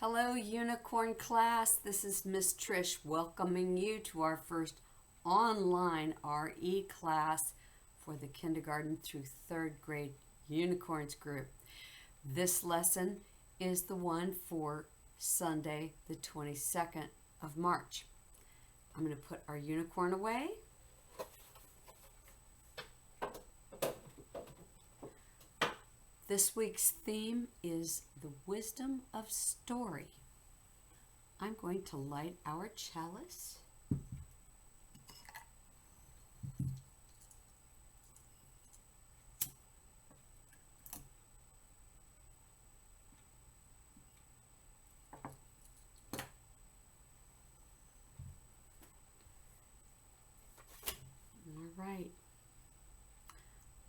Hello, Unicorn class. This is Miss Trish welcoming you to our first online RE class for the kindergarten through third grade Unicorns group. This lesson is the one for Sunday, the 22nd of March. I'm going to put our unicorn away. This week's theme is the wisdom of story. I'm going to light our chalice. All right.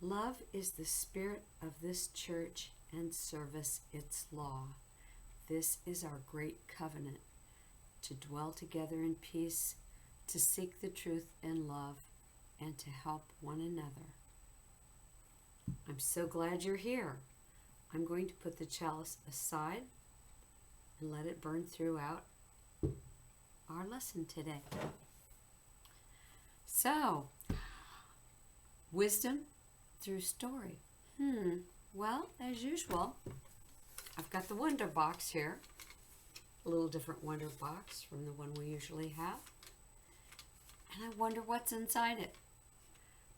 Love is the spirit of this church and service its law. This is our great covenant, to dwell together in peace, to seek the truth in love, and to help one another. I'm so glad you're here. I'm going to put the chalice aside and let it burn throughout our lesson today. So, wisdom through story. Well, as usual, I've got the Wonder Box here. A little different Wonder Box from the one we usually have. And I wonder what's inside it.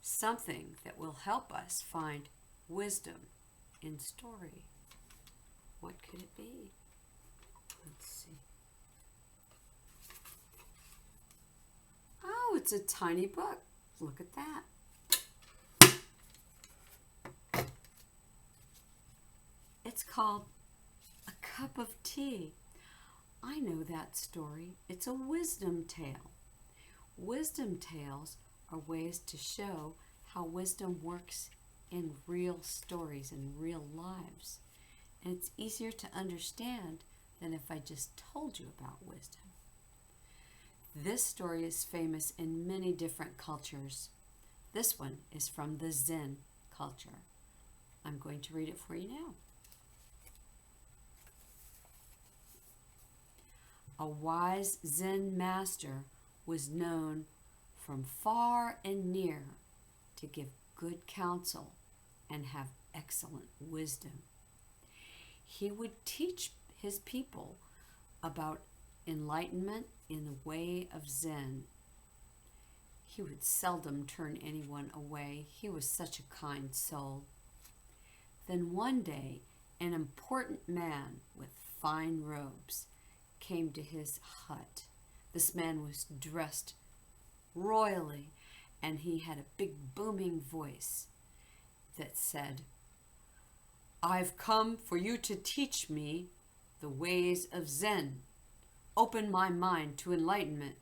Something that will help us find wisdom in story. What could it be? Let's see. Oh, it's a tiny book. Look at that. It's called A Cup of Tea. I know that story. It's a wisdom tale. Wisdom tales are ways to show how wisdom works in real stories and real lives. And it's easier to understand than if I just told you about wisdom. This story is famous in many different cultures. This one is from the Zen culture. I'm going to read it for you now. A wise Zen master was known from far and near to give good counsel and have excellent wisdom. He would teach his people about enlightenment in the way of Zen. He would seldom turn anyone away. He was such a kind soul. Then one day, an important man with fine robes came to his hut. This man was dressed royally, and he had a big booming voice that said, "I've come for you to teach me the ways of Zen. Open my mind to enlightenment."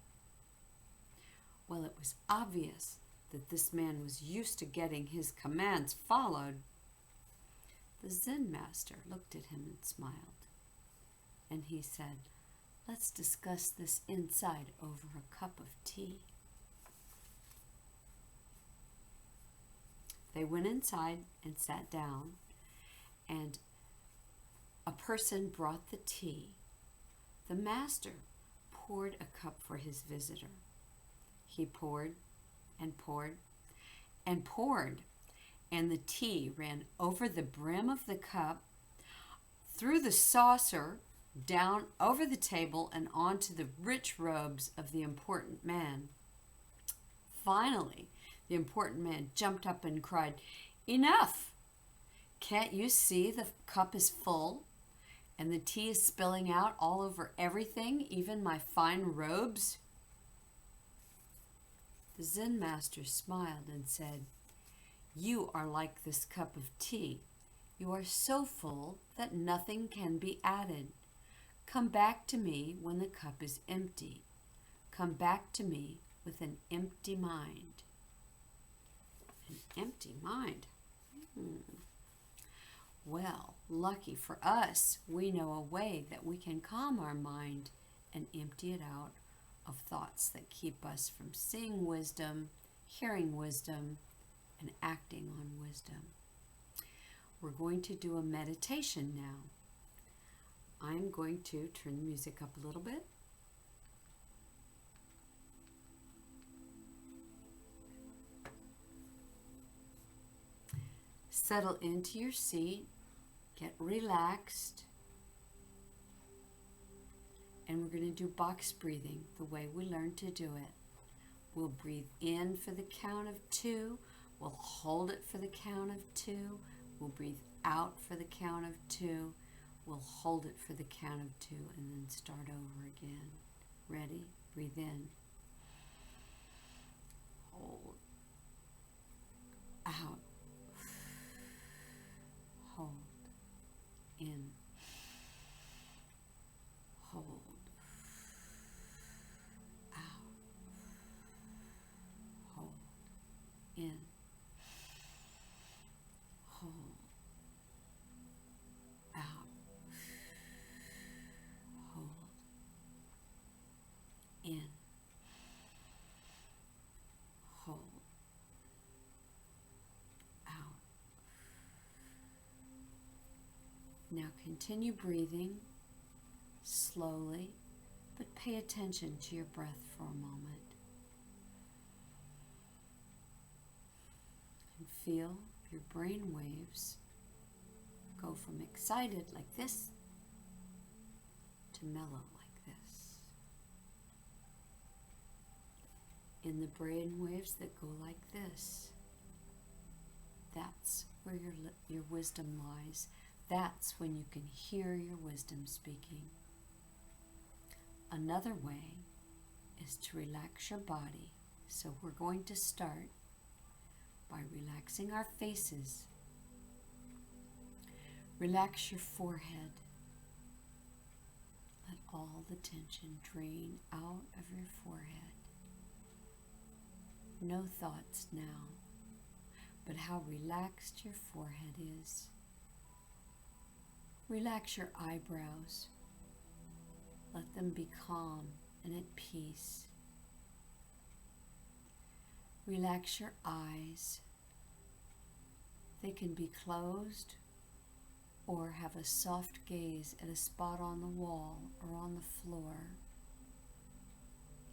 Well, it was obvious that this man was used to getting his commands followed. The Zen master looked at him and smiled, and he said, "Let's discuss this inside over a cup of tea." They went inside and sat down, and a person brought the tea. The master poured a cup for his visitor. He poured and poured and poured, and the tea ran over the brim of the cup, through the saucer, down over the table, and onto the rich robes of the important man. Finally, the important man jumped up and cried, "Enough! Can't you see the cup is full and the tea is spilling out all over everything, even my fine robes?" The Zen master smiled and said, "You are like this cup of tea. You are so full that nothing can be added. Come back to me when the cup is empty. Come back to me with an empty mind." An empty mind? Well, lucky for us, we know a way that we can calm our mind and empty it out of thoughts that keep us from seeing wisdom, hearing wisdom, and acting on wisdom. We're going to do a meditation now. I'm going to turn the music up a little bit. Settle into your seat, get relaxed, and we're going to do box breathing the way we learned to do it. We'll breathe in for the count of 2, we'll hold it for the count of 2, we'll breathe out for the count of 2, we'll hold it for the count of 2, and then start over again. Ready? Breathe in. Hold. Out. Hold. In. Hold. Out. Hold. In. Hold. Out. Hold. In. Hold. Out. Now continue breathing slowly, but pay attention to your breath for a moment. And feel your brain waves go from excited like this to mellow like this. In the brain waves that go like this, that's where your wisdom lies. That's when you can hear your wisdom speaking. Another way is to relax your body. So we're going to start by relaxing our faces. Relax your forehead. Let all the tension drain out of your forehead. No thoughts now, but how relaxed your forehead is. Relax your eyebrows. Let them be calm and at peace. Relax your eyes. They can be closed or have a soft gaze at a spot on the wall or on the floor.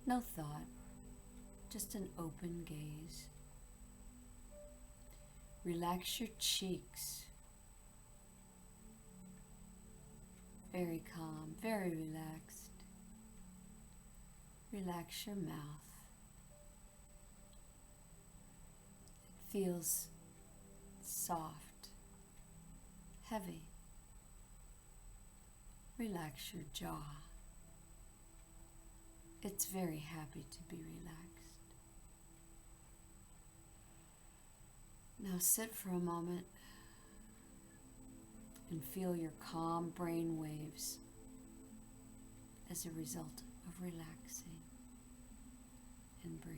No thought, just an open gaze. Relax your cheeks. Very calm, very relaxed. Relax your mouth. It feels soft, heavy. Relax your jaw. It's very happy to be relaxed. Now sit for a moment and feel your calm brain waves as a result of relaxing, and breathe.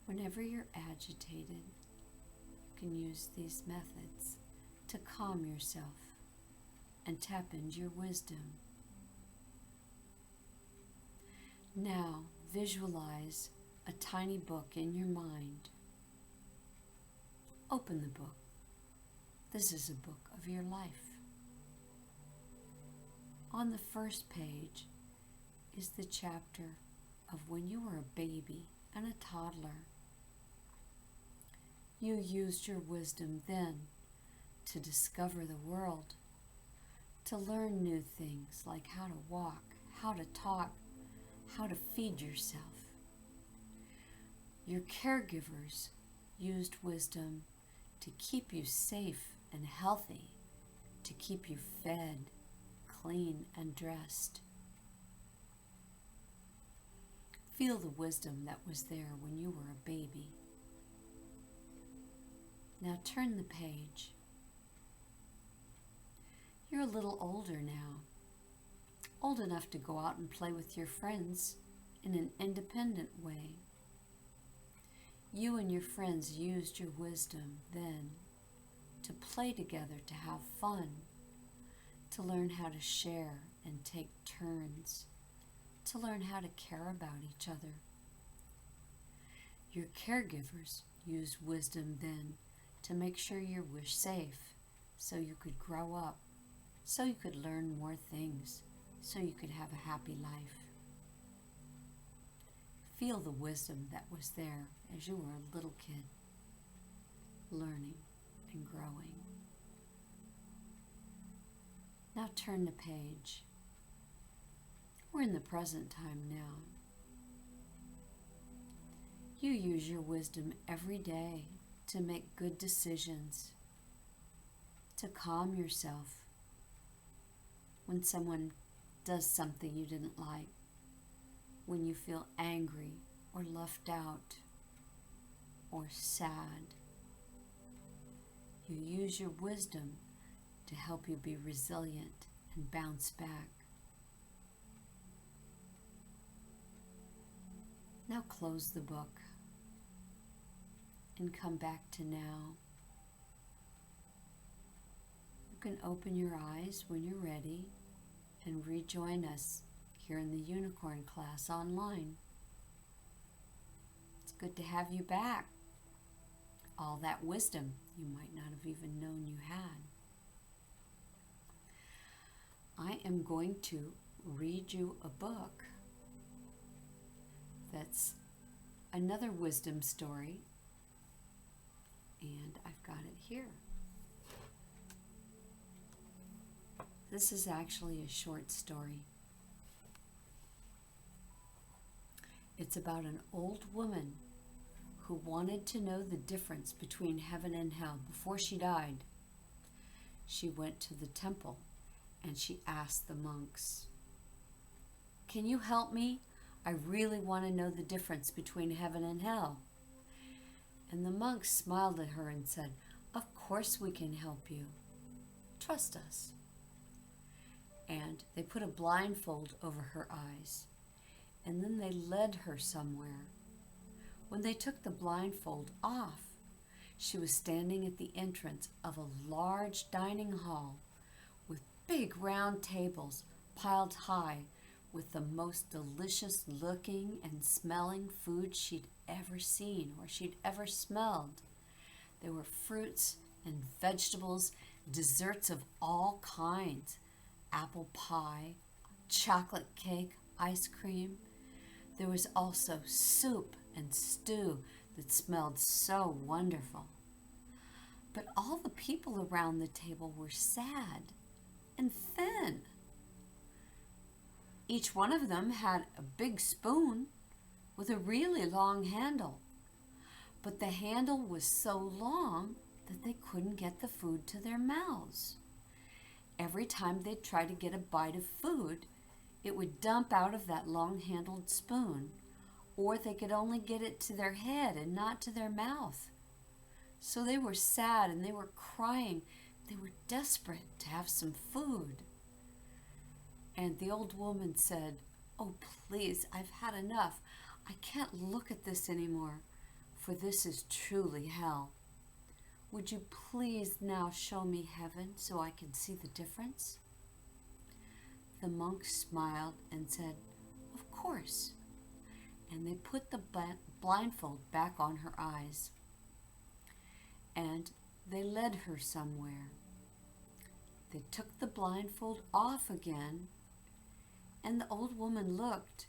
Whenever you're agitated, you can use these methods to calm yourself and tap into your wisdom. Now, visualize a tiny book in your mind. Open the book. This is a book of your life. On the first page is the chapter of when you were a baby and a toddler. You used your wisdom then to discover the world, to learn new things like how to walk, how to talk, how to feed yourself. Your caregivers used wisdom to keep you safe and healthy, to keep you fed, clean, and dressed. Feel the wisdom that was there when you were a baby. Now turn the page. You're a little older now, old enough to go out and play with your friends in an independent way. You and your friends used your wisdom then to play together, to have fun, to learn how to share and take turns, to learn how to care about each other. Your caregivers used wisdom then to make sure you were safe, so you could grow up, so you could learn more things, so you could have a happy life. Feel the wisdom that was there as you were a little kid, learning and growing. Now turn the page. We're in the present time now. You use your wisdom every day to make good decisions, to calm yourself when someone does something you didn't like, when you feel angry or left out or sad. You use your wisdom to help you be resilient and bounce back. Now close the book and come back to now. You can open your eyes when you're ready and rejoin us here in the Unicorn class online. It's good to have you back. All that wisdom you might not have even known you had. I am going to read you a book that's another wisdom story, and I've got it here. This is actually a short story. It's about an old woman who wanted to know the difference between heaven and hell before she died. She went to the temple and she asked the monks, "Can you help me? I really want to know the difference between heaven and hell." And the monks smiled at her and said, "Of course we can help you. Trust us." And they put a blindfold over her eyes, and then they led her somewhere. When they took the blindfold off, she was standing at the entrance of a large dining hall with big round tables piled high with the most delicious looking and smelling food she'd ever seen or she'd ever smelled. There were fruits and vegetables, desserts of all kinds, apple pie, chocolate cake, ice cream. There was also soup and stew that smelled so wonderful. But all the people around the table were sad and thin. Each one of them had a big spoon with a really long handle, but the handle was so long that they couldn't get the food to their mouths. Every time they'd try to get a bite of food, it would dump out of that long-handled spoon, or they could only get it to their head and not to their mouth. So they were sad and they were crying. They were desperate to have some food. And the old woman said, "Oh, please, I've had enough. I can't look at this anymore, for this is truly hell. Would you please now show me heaven so I can see the difference?" The monk smiled and said, "Of course." And they put the blindfold back on her eyes. And they led her somewhere. They took the blindfold off again, and the old woman looked,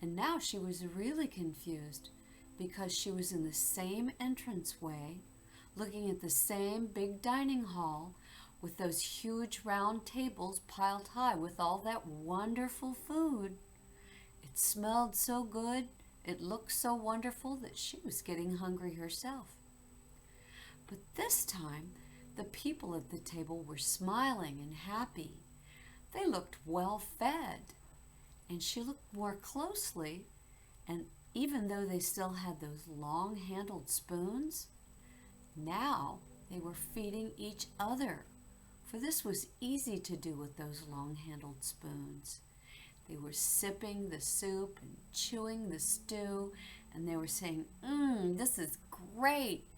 and now she was really confused because she was in the same entranceway, looking at the same big dining hall with those huge round tables piled high with all that wonderful food. It smelled so good, it looked so wonderful that she was getting hungry herself. But this time, the people at the table were smiling and happy. They looked well fed, and she looked more closely, and even though they still had those long-handled spoons, now they were feeding each other, for this was easy to do with those long-handled spoons. They were sipping the soup and chewing the stew, and they were saying, "This is great.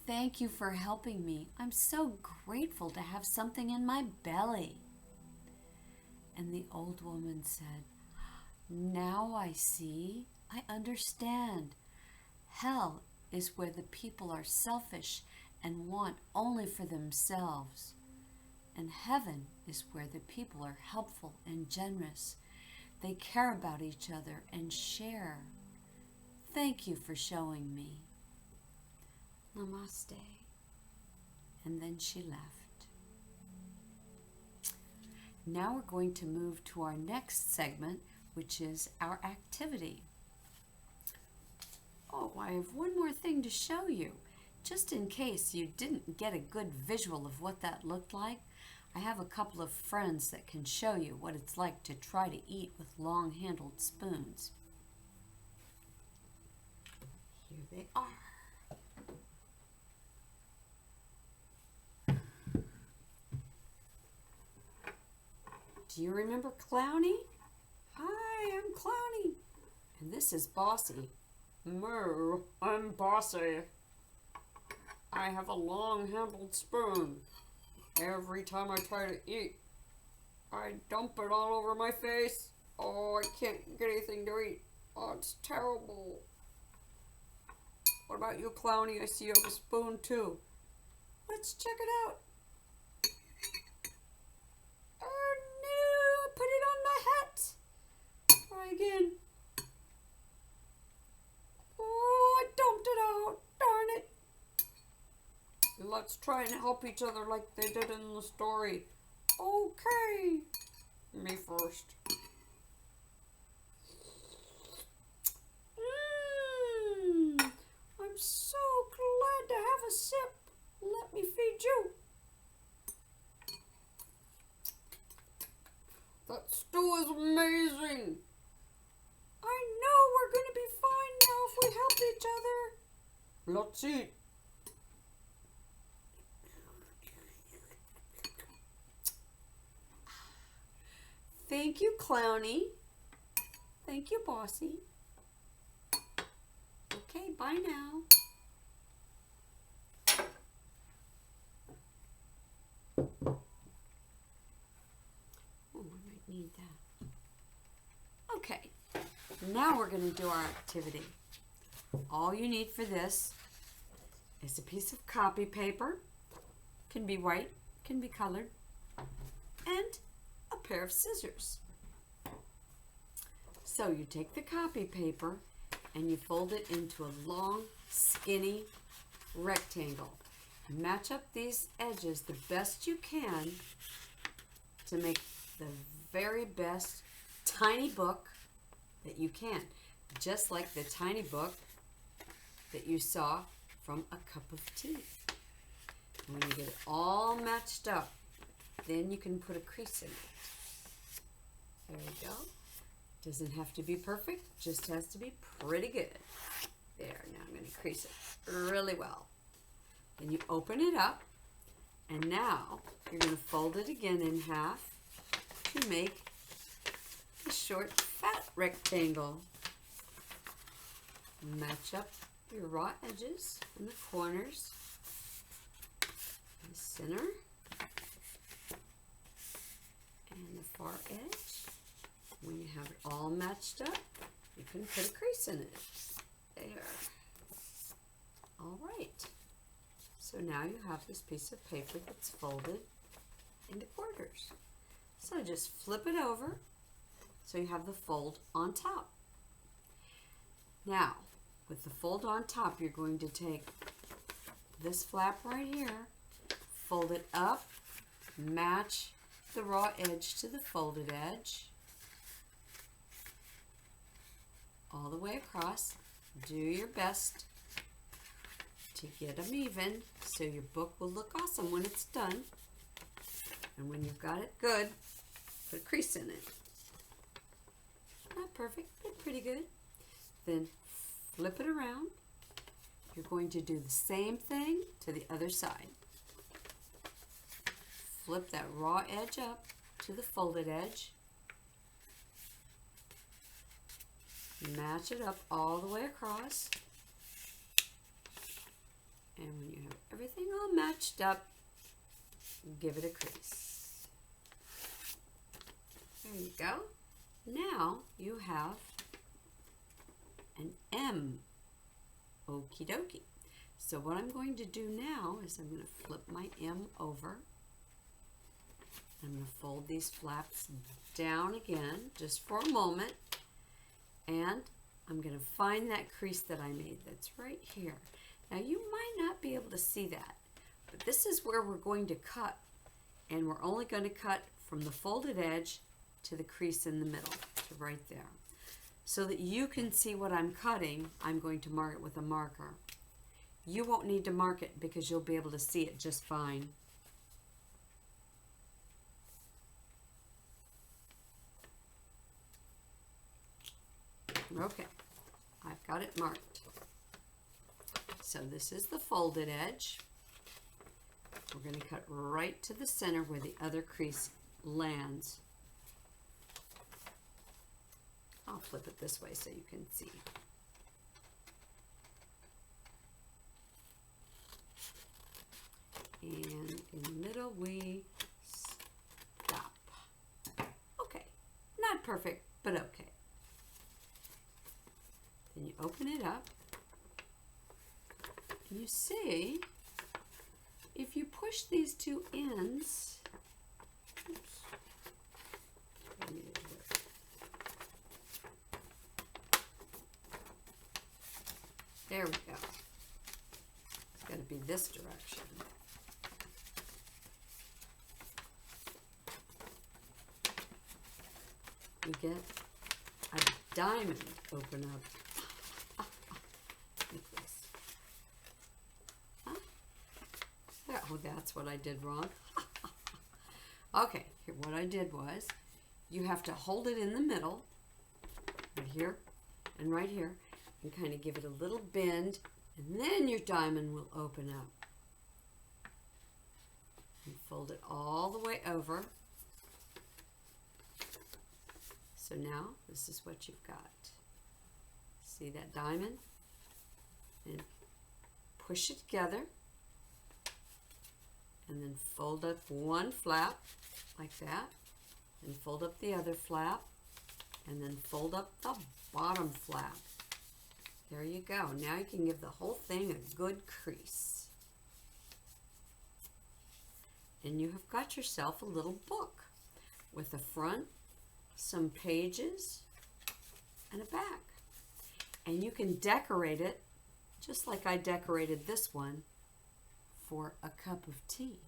Thank you for helping me. I'm so grateful to have something in my belly." And the old woman said, "Now I see. I understand. Hell is where the people are selfish and want only for themselves. And heaven is where the people are helpful and generous. They care about each other and share. Thank you for showing me. Namaste. And then she left. Now we're going to move to our next segment, which is our activity. Oh, I have one more thing to show you. Just in case you didn't get a good visual of what that looked like, I have a couple of friends that can show you what it's like to try to eat with long-handled spoons. Here they are. Do you remember Clowny? Hi, I'm Clowny. And this is Bossy. Moo, I'm Bossy. I have a long-handled spoon. Every time I try to eat, I dump it all over my face. Oh, I can't get anything to eat. Oh, it's terrible. What about you, Clowny? I see you have a spoon, too. Let's check it out. Oh, no, I put it on my hat. Try again. Oh, I dumped it out. Darn it. Let's try and help each other like they did in the story. Okay. Me first. I'm so glad to have a sip. Let me feed you. That stew is amazing. I know we're going to be fine now if we help each other. Let's eat. Thank you, Clowny. Thank you, Bossy. Okay, bye now. Oh, we might need that. Okay, now we're going to do our activity. All you need for this is a piece of copy paper. Can be white, can be colored, and a pair of scissors. So you take the copy paper and you fold it into a long, skinny rectangle. Match up these edges the best you can to make the very best tiny book that you can. Just like the tiny book that you saw from A Cup of Tea. When you get it all matched up, then you can put a crease in it. There we go. Doesn't have to be perfect, just has to be pretty good. There, now I'm going to crease it really well. Then you open it up, and now you're going to fold it again in half to make a short, fat rectangle. Match up your raw edges and the corners, the center, and the far edge. When you have it all matched up, you can put a crease in it. There. All right. So now you have this piece of paper that's folded into quarters. So just flip it over so you have the fold on top. Now, with the fold on top, you're going to take this flap right here, fold it up, match the raw edge to the folded edge, all the way across. Do your best to get them even so your book will look awesome when it's done. And when you've got it good, put a crease in it. Not perfect, but pretty good. Then flip it around. You're going to do the same thing to the other side. Flip that raw edge up to the folded edge. Match it up all the way across. And when you have everything all matched up, give it a crease. There you go. Now you have an M Okie dokie. So what I'm going to do now is I'm going to flip my M over. I'm going to fold these flaps down again just for a moment, and I'm going to find that crease that I made that's right here. Now you might not be able to see that, but this is where we're going to cut, and we're only going to cut from the folded edge to the crease in the middle, to right there. So that you can see what I'm cutting, I'm going to mark it with a marker. You won't need to mark it because you'll be able to see it just fine. Okay, I've got it marked. So this is the folded edge. We're going to cut right to the center where the other crease lands. I'll flip it this way so you can see. And in the middle we stop. Okay, not perfect, but okay. Then you open it up, and you see, if you push these two ends, oops, there we go. It's got to be this direction. You get a diamond open up. Like this. Huh? Oh, that's what I did wrong. Okay, here, what I did was, you have to hold it in the middle, right here and right here, and kind of give it a little bend, and then your diamond will open up. And fold it all the way over. So now, this is what you've got. See that diamond? And push it together. And then fold up one flap, like that. And fold up the other flap. And then fold up the bottom flap. There you go. Now you can give the whole thing a good crease. And you have got yourself a little book with a front, some pages, and a back. And you can decorate it just like I decorated this one for a cup of tea.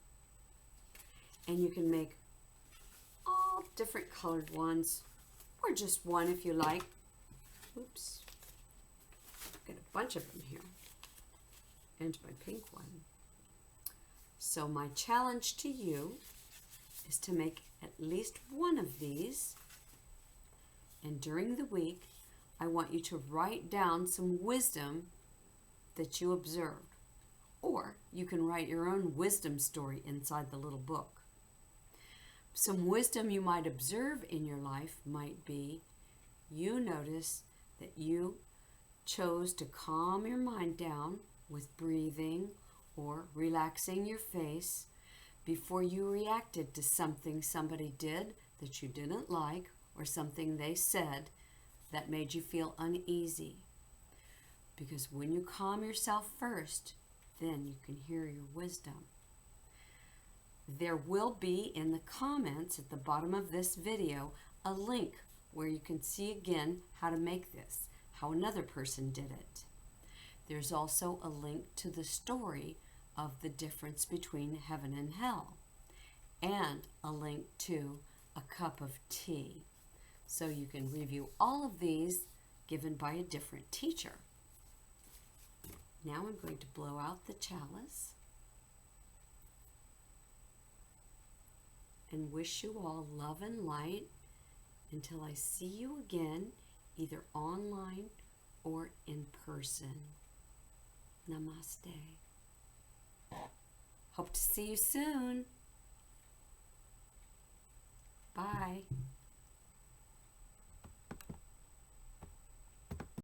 And you can make all different colored ones, or just one if you like. Oops. I've got a bunch of them here. And my pink one. So my challenge to you is to make at least one of these. And during the week, I want you to write down some wisdom that you observed. Or you can write your own wisdom story inside the little book. Some wisdom you might observe in your life might be, you notice that you chose to calm your mind down with breathing or relaxing your face before you reacted to something somebody did that you didn't like, or something they said that made you feel uneasy. Because when you calm yourself first, then you can hear your wisdom. There will be in the comments at the bottom of this video a link where you can see again how to make this, how another person did it. There's also a link to the story of the difference between heaven and hell, and a link to a cup of tea. So you can review all of these given by a different teacher. Now I'm going to blow out the chalice and wish you all love and light until I see you again, either online or in person. Namaste. Hope to see you soon. Bye.